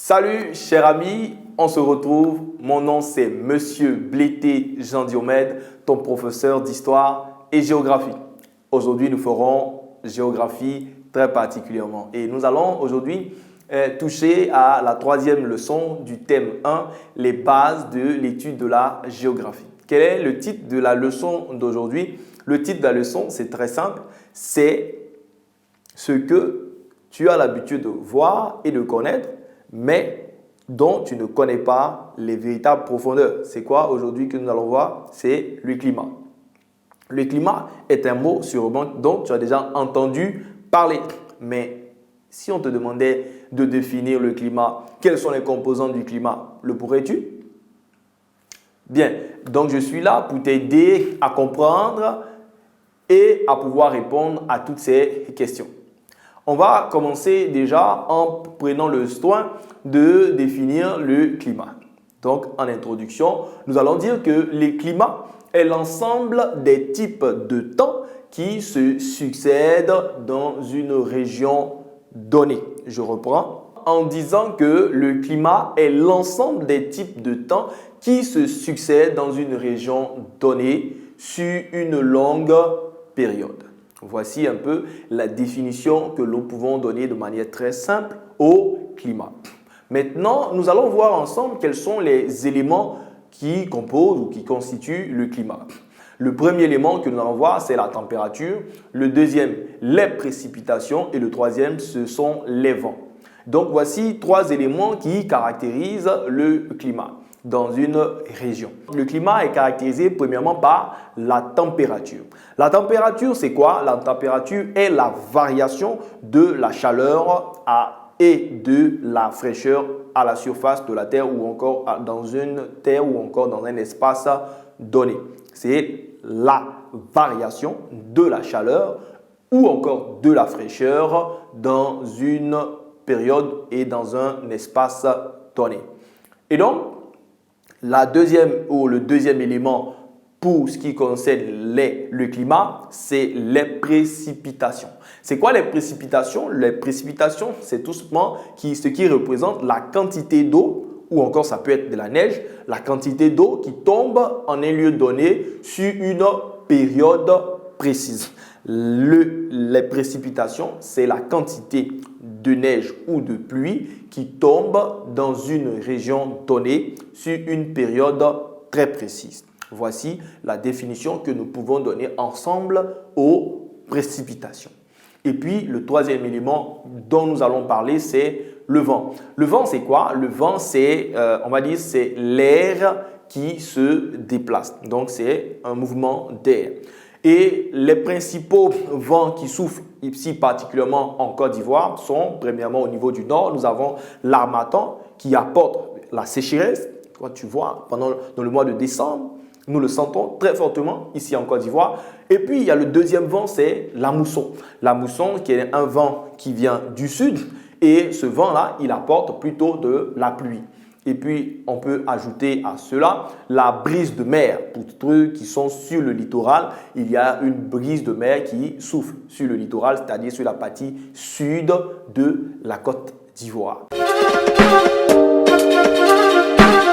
Salut chers amis, on se retrouve. Mon nom c'est Monsieur Blété Jean Diomède, ton professeur d'histoire et géographie. Aujourd'hui nous ferons géographie très particulièrement et nous allons aujourd'hui toucher à la troisième leçon du thème 1, les bases de l'étude de la géographie. Quel est le titre de la leçon d'aujourd'hui? Le titre de la leçon c'est très simple, c'est ce que tu as l'habitude de voir et de connaître, mais dont tu ne connais pas les véritables profondeurs. C'est quoi aujourd'hui que nous allons voir? C'est le climat. Le climat est un mot sûrement dont tu as déjà entendu parler. Mais si on te demandait de définir le climat, quels sont les composants du climat, le pourrais-tu? Bien, donc je suis là pour t'aider à comprendre et à pouvoir répondre à toutes ces questions. On va commencer déjà en prenant le soin de définir le climat. Donc, en introduction, nous allons dire que le climat est l'ensemble des types de temps qui se succèdent dans une région donnée. Je reprends en disant que le climat est l'ensemble des types de temps qui se succèdent dans une région donnée sur une longue période. Voici un peu la définition que nous pouvons donner de manière très simple au climat. Maintenant, nous allons voir ensemble quels sont les éléments qui composent ou qui constituent le climat. Le premier élément que nous allons voir, c'est la température. Le deuxième, les précipitations. Et le troisième, ce sont les vents. Donc, voici trois éléments qui caractérisent le climat dans une région. Le climat est caractérisé premièrement par la température. La température, c'est quoi? La température est la variation de la chaleur et de la fraîcheur à la surface de la Terre ou encore dans une terre ou encore dans un espace donné. C'est la variation de la chaleur ou encore de la fraîcheur dans une période et dans un espace donné. Et donc, le deuxième élément pour ce qui concerne le climat, c'est les précipitations. C'est quoi les précipitations? Les précipitations, c'est tout simplement ce qui représente la quantité d'eau, ou encore ça peut être de la neige, la quantité d'eau qui tombe en un lieu donné sur une période précise. Les précipitations, c'est la quantité de neige ou de pluie qui tombe dans une région donnée sur une période très précise. Voici la définition que nous pouvons donner ensemble aux précipitations. Et puis, le troisième élément dont nous allons parler, c'est le vent. Le vent, c'est quoi? Le vent, c'est, on va dire, c'est l'air qui se déplace. Donc, c'est un mouvement d'air. Et les principaux vents qui soufflent ici, particulièrement en Côte d'Ivoire, sont premièrement au niveau du nord. Nous avons l'harmattan qui apporte la sécheresse. Quand tu vois, dans le mois de décembre, nous le sentons très fortement ici en Côte d'Ivoire. Et puis, il y a le deuxième vent, c'est la mousson. La mousson qui est un vent qui vient du sud. Et ce vent-là, il apporte plutôt de la pluie. Et puis, on peut ajouter à cela la brise de mer. Pour ceux qui sont sur le littoral, il y a une brise de mer qui souffle sur le littoral, c'est-à-dire sur la partie sud de la Côte d'Ivoire.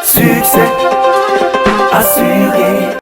Succès assuré.